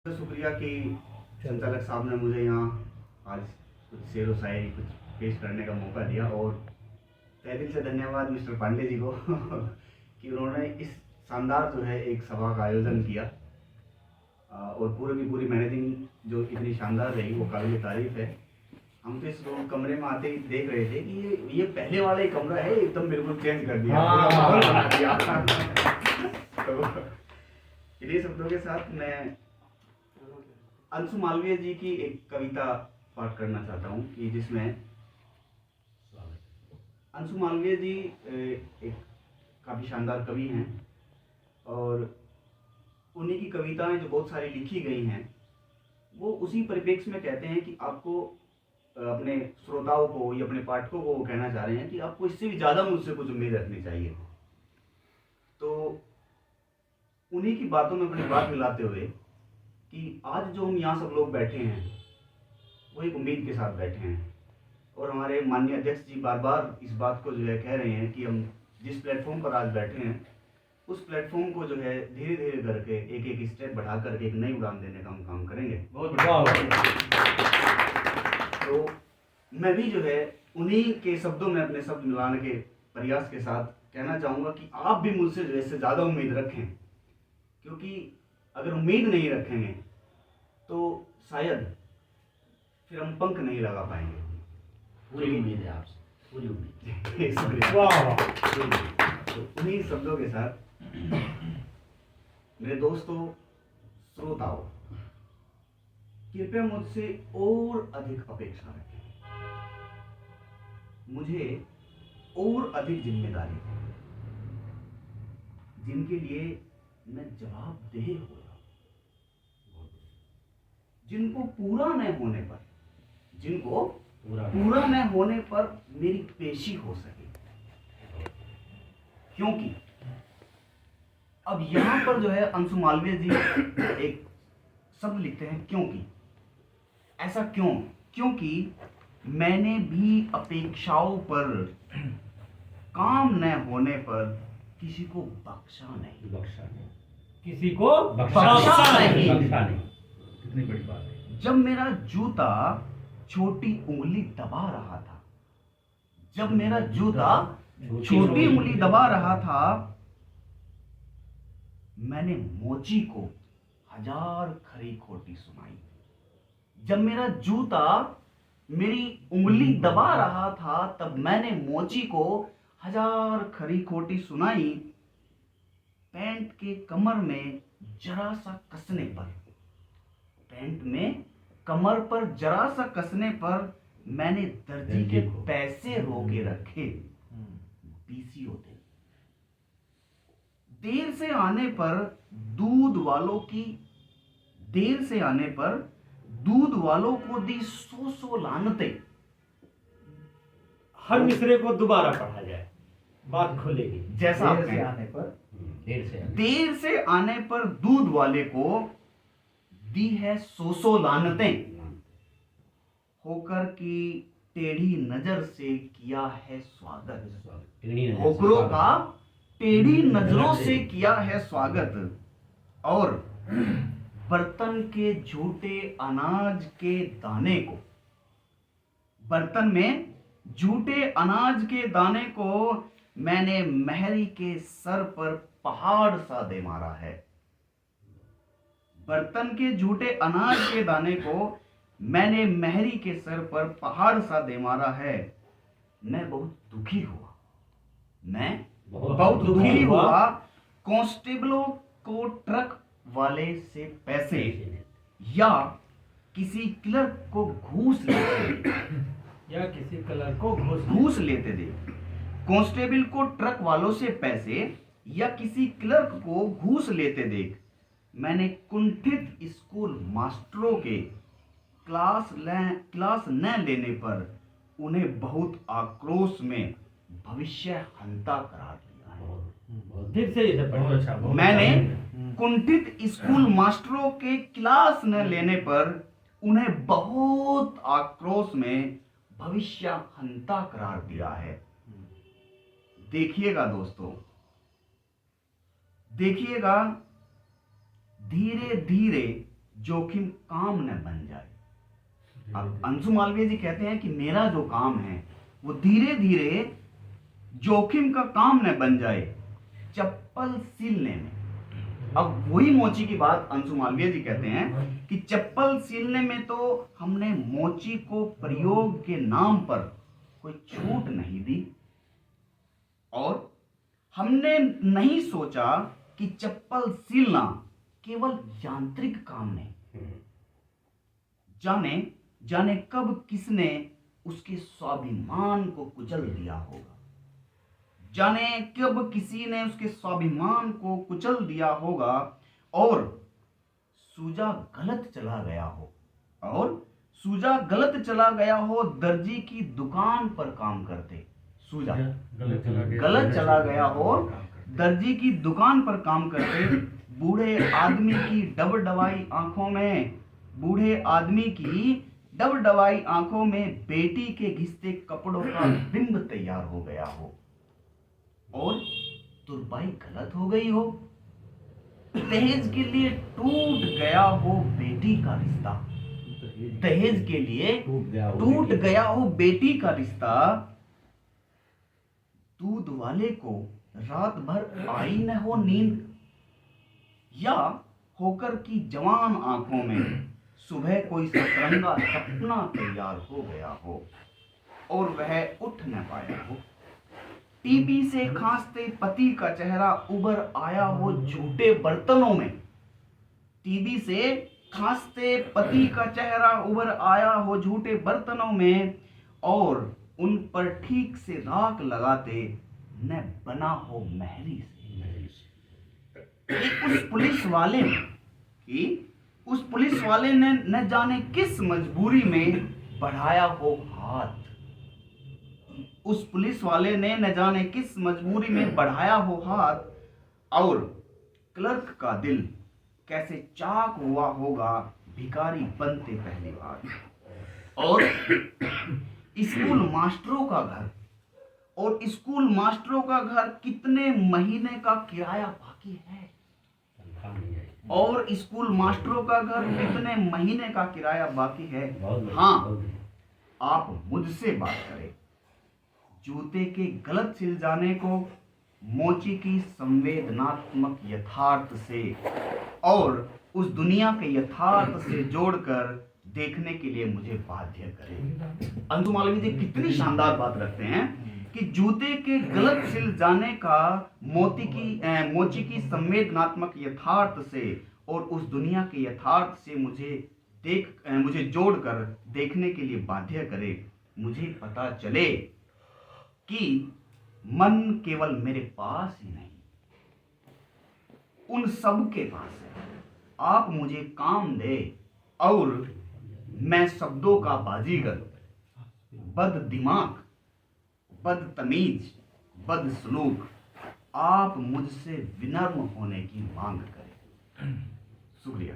शुक्रिया कि संचालक साहब ने मुझे यहाँ आज कुछ शेर व शायरी कुछ पेश करने का मौका दिया, और तहे दिल से धन्यवाद मिस्टर पांडे जी को कि उन्होंने इस शानदार जो है एक सभा का आयोजन किया। और पूरी की पूरी मैनेजिंग जो इतनी शानदार रही वो काबिल तारीफ है। हम तो इस कमरे में आते ही देख रहे थे कि ये पहले वाला ही कमरा है, एकदम बिल्कुल चेंज कर दिया, पूरा माहौल बना दिया। तो इन्हीं शब्दों के साथ मैं अंशु मालवीय जी की एक कविता पाठ करना चाहता हूँ कि जिसमें अंशु मालवीय जी एक काफ़ी शानदार कवि हैं, और उन्हीं की कविताएं जो बहुत सारी लिखी गई हैं वो उसी परिप्रेक्ष्य में कहते हैं कि आपको अपने श्रोताओं को या अपने पाठकों को वो कहना चाह रहे हैं कि आपको इससे भी ज़्यादा मुझसे कुछ उम्मीद रखनी चाहिए। तो उन्हीं की बातों में अपनी बात मिलाते हुए कि आज जो हम यहाँ सब लोग बैठे हैं वो एक उम्मीद के साथ बैठे हैं, और हमारे माननीय अध्यक्ष जी बार बार इस बात को जो है कह रहे हैं कि हम जिस प्लेटफॉर्म पर आज बैठे हैं उस प्लेटफॉर्म को जो है धीरे धीरे करके एक एक स्टेप बढ़ा करके एक नई उड़ान देने का हम काम करेंगे। तो मैं भी जो है उन्हीं के शब्दों में अपने शब्द मिलाने के प्रयास के साथ कहना चाहूँगा कि आप भी मुझसे जो है इससे ज़्यादा उम्मीद रखें, क्योंकि अगर उम्मीद नहीं रखेंगे तो शायद फिर हम पंख नहीं लगा पाएंगे। पूरी उम्मीद है आपसे, पूरी उम्मीद। तो उन्हीं शब्दों के साथ मेरे दोस्तों, श्रोताओं, कृपया मुझसे और अधिक अपेक्षा रखें, मुझे और अधिक जिम्मेदारी है जिनके लिए मैं जवाबदेह हो रहा हूं, जिनको पूरा न होने पर मेरी पेशी हो सके। क्योंकि अब यहां पर जो है अंशु मालवीय जी एक शब्द लिखते हैं, क्योंकि ऐसा क्यों? क्योंकि मैंने भी अपेक्षाओं पर काम न होने पर किसी को बख्शा नहीं। किसी को बख्शा नहीं। कितनी बड़ी बात है। जब मेरा जूता छोटी उंगली दबा रहा था, छोटी उंगली दबा रहा था, मैंने मोची को 1000 खरी खोटी सुनाई। जब मेरा जूता मेरी उंगली दबा रहा था तब मैंने मोची को 1000 खरी खोटी सुनाई। पैंट के कमर में जरा सा कसने पर, पैंट में कमर पर जरा सा कसने पर मैंने दर्जी के पैसे रोके रखे। पीसीओ देर से आने पर दूध वालों को दी 100 लानतें। हर मिसरे को दोबारा पढ़ा जाए, बात खुलेगी। जैसा देर से आने पर दूध वाले को दी है 100 लानतें। होकर की टेढ़ी नजर से किया है स्वागत, होकरों का टेढ़ी नजरों से किया है स्वागत। और बर्तन के झूठे अनाज के दाने को, बर्तन में झूठे अनाज के दाने को मैंने महरी के सर पर पहाड़ सा दे मारा है। बर्तन के झूठे अनाज के दाने को मैंने महरी के सर पर पहाड़ सा दे मारा है। मैं बहुत दुखी हुआ, कांस्टेबलों को ट्रक वाले से पैसे या किसी क्लर्क को घूस लेते देख, कांस्टेबल को ट्रक वालों से पैसे या किसी क्लर्क को घूस लेते देख मैंने कुंठित स्कूल मास्टरों के क्लास न लेने पर उन्हें बहुत आक्रोश में भविष्य हंता करार दिया है। मैंने कुंठित स्कूल मास्टरों के क्लास न लेने पर उन्हें बहुत आक्रोश में भविष्य हंता करार दिया है। देखिएगा दोस्तों, देखिएगा, धीरे धीरे जोखिम काम न बन जाए। अब अंशु मालवीय जी कहते हैं कि मेरा जो काम है वो धीरे धीरे जोखिम का काम न बन जाए चप्पल सिलने में। अब वही मोची की बात अंशु मालवीय जी कहते हैं कि चप्पल सिलने में तो हमने मोची को प्रयोग के नाम पर कोई छूट नहीं दी, और हमने नहीं सोचा कि चप्पल सिलना केवल यांत्रिक काम नहीं, जाने जाने कब किसने उसके स्वाभिमान को कुचल दिया होगा, जाने कब किसी ने उसके स्वाभिमान को कुचल दिया होगा और सूजा गलत चला गया हो, और सूजा गलत चला गया हो दर्जी की दुकान पर काम करते। सूजा गलत चला गया हो दर्जी की दुकान पर काम करते। बूढ़े आदमी की डबडबाई आंखों में, बूढ़े आदमी की डबडबाई आंखों में बेटी के घिसते कपड़ों का बिंब तैयार हो गया हो, और तुरपाई गलत हो गई हो। दहेज के लिए टूट गया हो बेटी का रिश्ता, दहेज के लिए टूट गया हो बेटी का रिश्ता। दूध वाले को रात भर आई न हो नींद, या होकर की जवान आंखों में सुबह कोई सतरंगा सपना तैयार हो गया हो और वह उठ न पाया हो। टीबी से खांसते पति का चेहरा उभर आया हो झूठे बर्तनों में, टीबी से खांसते पति का चेहरा उभर आया हो झूठे बर्तनों में, और उन पर ठीक से राख लगाते न बना हो महरी से। उस पुलिस वाले ने उस पुलिस वाले ने न जाने किस मजबूरी में बढ़ाया हो हाथ, उस पुलिस वाले ने न जाने किस मजबूरी में बढ़ाया हो हाथ, और क्लर्क का दिल कैसे चाक हुआ होगा भिखारी बनते पहली बार। और स्कूल मास्टरों का घर, और स्कूल मास्टरों का घर कितने महीने का किराया बाकी है, और स्कूल मास्टरों का घर कितने महीने का किराया बाकी है। हाँ, आप मुझसे बात करें जूते के गलत सिल जाने को मोची की संवेदनात्मक यथार्थ से और उस दुनिया के यथार्थ से जोड़कर देखने के लिए मुझे बाध्य करें। अंशु मालवीय जी कितनी शानदार बात रखते हैं कि जूते के गलत सिल जाने का मोची की संवेदनात्मक यथार्थ से और उस दुनिया के यथार्थ से मुझे जोड़कर देखने के लिए बाध्य करे। मुझे पता चले कि मन केवल मेरे पास ही नहीं, उन सब के पास है। आप मुझे काम दे और मैं शब्दों का बाजीगर, बद दिमाग, बद तमीज, बद सलूक, आप मुझसे विनम्र होने की मांग करें। शुक्रिया।